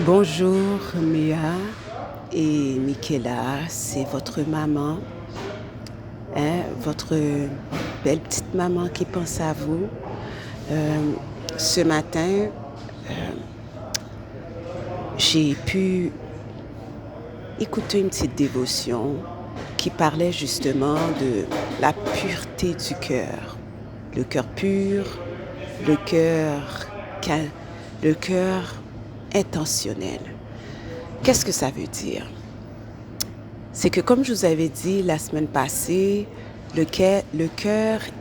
Bonjour Mia et Michaela, c'est votre maman, votre belle petite maman qui pense à vous. Euh, Ce matin, j'ai pu écouter une petite dévotion qui parlait justement de la pureté du cœur. Le cœur pur, le cœur, ca- le cœur intentionnel. Qu'est-ce que ça veut dire? C'est que comme je vous avais dit la semaine passée, le cœur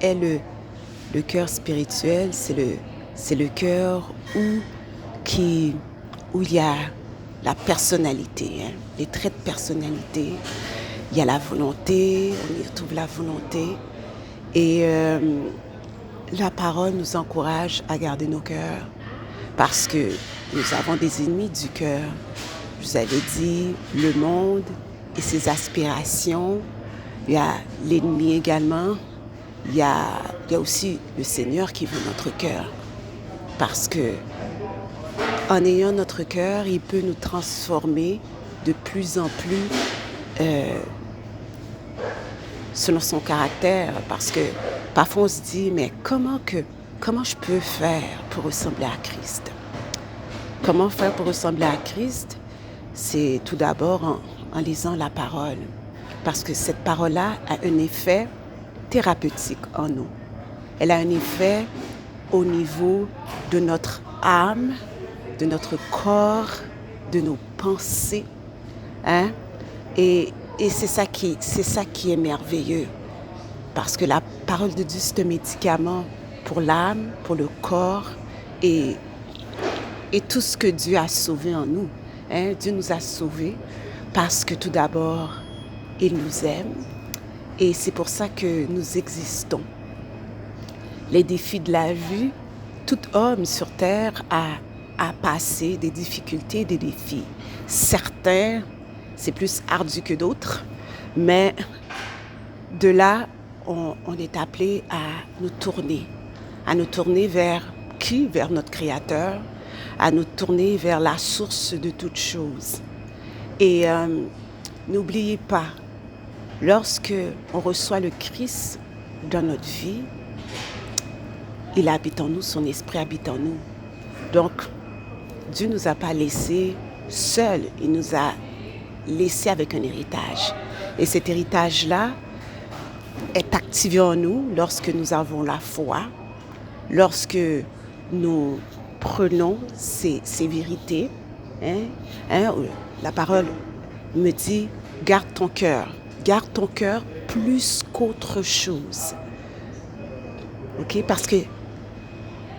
est le cœur spirituel, c'est le cœur qui, où il y a la personnalité, les traits de personnalité. Il y a la volonté, on y retrouve la volonté. Et la parole nous encourage à garder nos cœurs parce que nous avons des ennemis du cœur. Je vous avais dit le monde et ses aspirations. Il y a l'ennemi également. Il y a aussi le Seigneur qui veut notre cœur. Parce que en ayant notre cœur, il peut nous transformer de plus en plus selon son caractère. Parce que parfois on se dit, mais comment je peux faire pour ressembler à Christ? Comment faire pour ressembler à Christ? C'est tout d'abord en lisant la parole. Parce que cette parole-là a un effet thérapeutique en nous. Elle a un effet au niveau de notre âme, de notre corps, de nos pensées. Hein? Et c'est ça qui est merveilleux. Parce que la parole de Dieu, c'est un médicament pour l'âme, pour le corps et, et tout ce que Dieu a sauvé en nous. Hein? Dieu nous a sauvés parce que tout d'abord, il nous aime et c'est pour ça que nous existons. Les défis de la vie, tout homme sur terre a passé des difficultés, des défis. Certains, c'est plus ardu que d'autres, mais de là, on est appelé à nous tourner vers qui? Vers notre Créateur, à nous tourner vers la source de toutes choses. Et n'oubliez pas, lorsque on reçoit le Christ dans notre vie, il habite en nous, son esprit habite en nous. Donc, Dieu ne nous a pas laissés seuls, il nous a laissés avec un héritage. Et cet héritage-là est activé en nous lorsque nous avons la foi, lorsque nous prenons ces vérités. Hein, hein, la parole me dit, garde ton cœur plus qu'autre chose. Okay? Parce que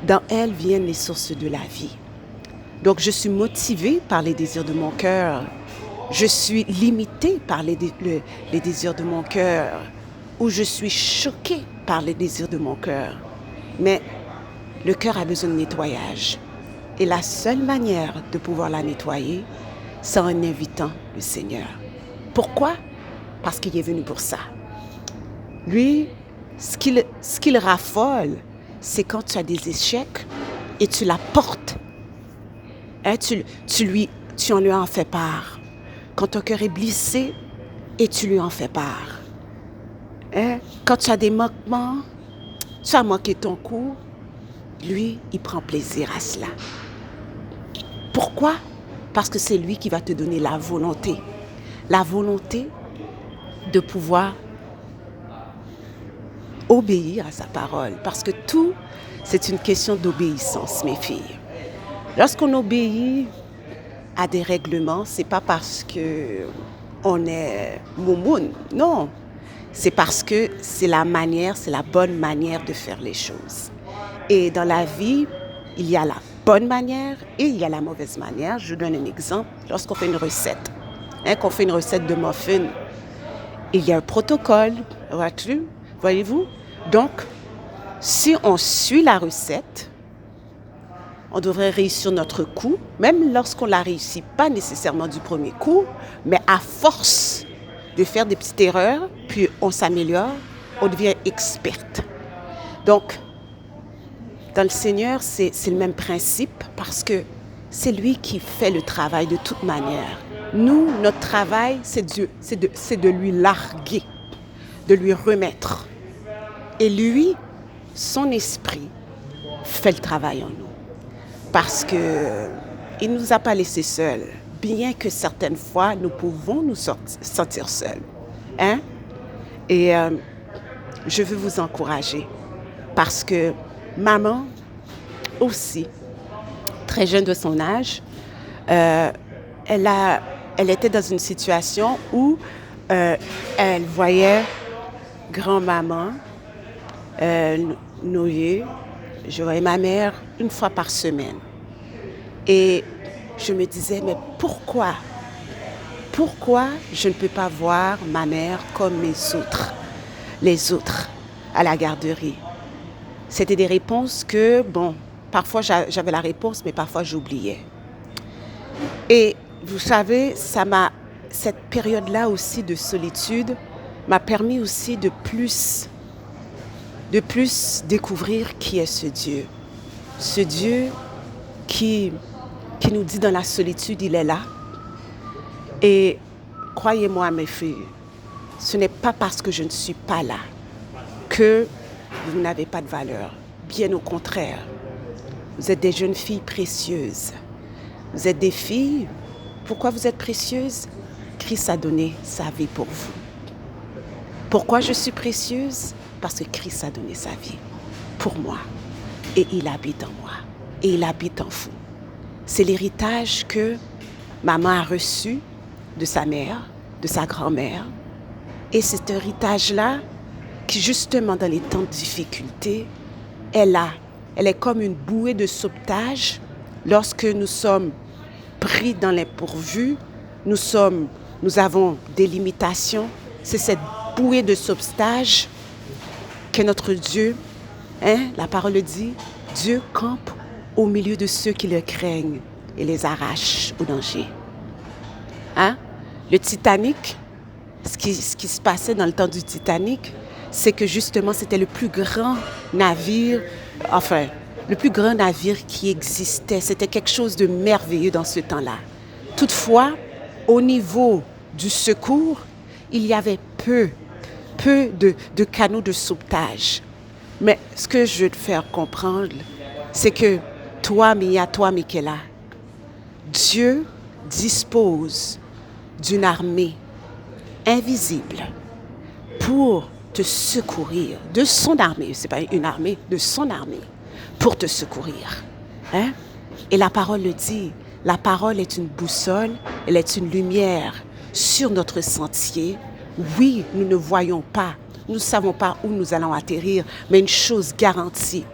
dans elle viennent les sources de la vie. Donc je suis motivée par les désirs de mon cœur. Je suis limitée par les désirs de mon cœur. Ou je suis choquée par les désirs de mon cœur. Mais le cœur a besoin de nettoyage. Et la seule manière de pouvoir la nettoyer, c'est en invitant le Seigneur. Pourquoi? Parce qu'il est venu pour ça. Lui, ce qu'il raffole, c'est quand tu as des échecs et tu la portes. Hein, tu en lui en fais part. Quand ton cœur est blessé et tu lui en fais part. Hein, quand tu as des manquements, tu as manqué ton coup, lui, il prend plaisir à cela. Pourquoi? Parce que c'est lui qui va te donner la volonté. La volonté de pouvoir obéir à sa parole. Parce que tout, c'est une question d'obéissance, mes filles. Lorsqu'on obéit à des règlements, c'est pas parce que on est moumoune, non. C'est parce que c'est la bonne manière de faire les choses. Et dans la vie, il y a la bonne manière et il y a la mauvaise manière. Je vous donne un exemple. Lorsqu'on fait une recette, qu'on fait une recette de muffins, il y a un protocole, voyez-vous? Donc, si on suit la recette, on devrait réussir notre coup, même lorsqu'on ne la réussit pas nécessairement du premier coup, mais à force de faire des petites erreurs, puis on s'améliore, on devient experte. Donc, dans le Seigneur, c'est le même principe parce que C'est lui qui fait le travail de toute manière. Nous, notre travail, c'est Dieu, c'est de lui larguer, de lui remettre. Et lui, son esprit, fait le travail en nous. Parce que il ne nous a pas laissés seuls, bien que certaines fois, nous pouvons nous sentir seuls. Hein? Et je veux vous encourager parce que maman aussi, très jeune de son âge, elle était dans une situation où elle voyait grand-maman nouiller. Je voyais ma mère une fois par semaine. Et je me disais, mais pourquoi je ne peux pas voir ma mère comme les autres à la garderie? C'était des réponses que, bon, parfois j'avais la réponse, mais parfois j'oubliais. Et vous savez, cette période-là aussi de solitude m'a permis aussi de plus découvrir qui est ce Dieu. Ce Dieu qui nous dit dans la solitude, il est là. Et croyez-moi, mes filles, ce n'est pas parce que je ne suis pas là que vous n'avez pas de valeur. Bien au contraire, vous êtes des jeunes filles précieuses. Vous êtes des filles. Pourquoi vous êtes précieuses? Christ a donné sa vie pour vous. Pourquoi je suis précieuse? Parce que Christ a donné sa vie pour moi. Et il habite en moi. Et il habite en vous. C'est l'héritage que maman a reçu de sa mère, de sa grand-mère. Et cet héritage-là, qui justement dans les temps de difficulté, elle est comme une bouée de sauvetage. Lorsque nous sommes pris dans l'impurvu, nous avons des limitations. C'est cette bouée de sauvetage que notre Dieu, la parole dit, Dieu campe au milieu de ceux qui le craignent et les arrache au danger. Le Titanic, ce qui se passait dans le temps du Titanic, c'est que justement c'était le plus grand navire, le plus grand navire qui existait. C'était quelque chose de merveilleux dans ce temps-là. Toutefois, au niveau du secours, il y avait peu de canaux de sauvetage. Mais ce que je veux te faire comprendre, c'est que toi, Mia, toi, Michaela, Dieu dispose d'une armée invisible pour te secourir, de son armée, c'est pas une armée, de son armée, pour te secourir. Et la parole le dit, la parole est une boussole, elle est une lumière sur notre sentier. Oui, nous ne voyons pas, nous ne savons pas où nous allons atterrir, mais une chose garantie,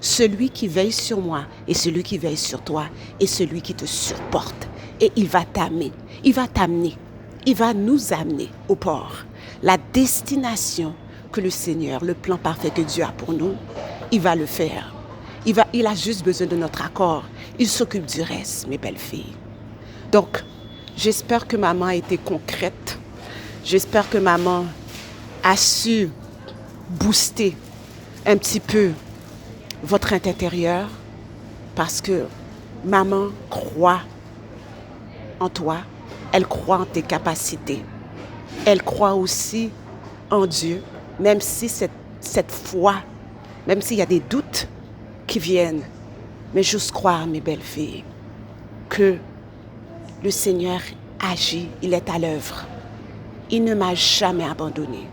celui qui veille sur moi et celui qui veille sur toi est celui qui te supporte. Et il va t'amener, il va nous amener au port. La destination que le Seigneur, le plan parfait que Dieu a pour nous, il va le faire. Il a juste besoin de notre accord. Il s'occupe du reste, mes belles filles. Donc, j'espère que maman a été concrète. J'espère que maman a su booster un petit peu votre intérieur parce que maman croit en toi, elle croit en tes capacités. Elle croit aussi en Dieu, même si cette foi, même s'il y a des doutes qui viennent. Mais j'ose croire, mes belles filles, que le Seigneur agit, il est à l'œuvre. Il ne m'a jamais abandonnée.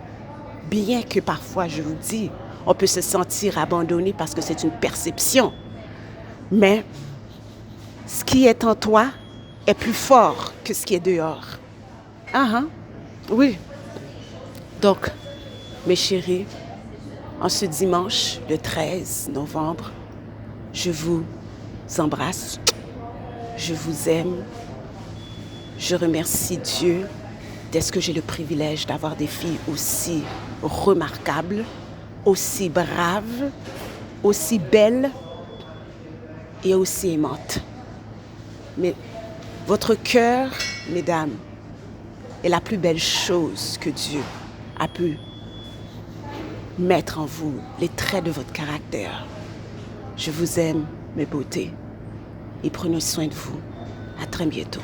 Bien que parfois, je vous dis, on peut se sentir abandonné parce que c'est une perception. Mais ce qui est en toi est plus fort que ce qui est dehors. Oui. Donc, mes chéris, en ce dimanche, le 13 novembre, je vous embrasse, je vous aime, je remercie Dieu d'être que j'ai le privilège d'avoir des filles aussi remarquables, aussi braves, aussi belles et aussi aimantes. Mais votre cœur, mesdames, est la plus belle chose que Dieu a pu mettre en vous, les traits de votre caractère. Je vous aime, mes beautés. et prenez soin de vous. À très bientôt.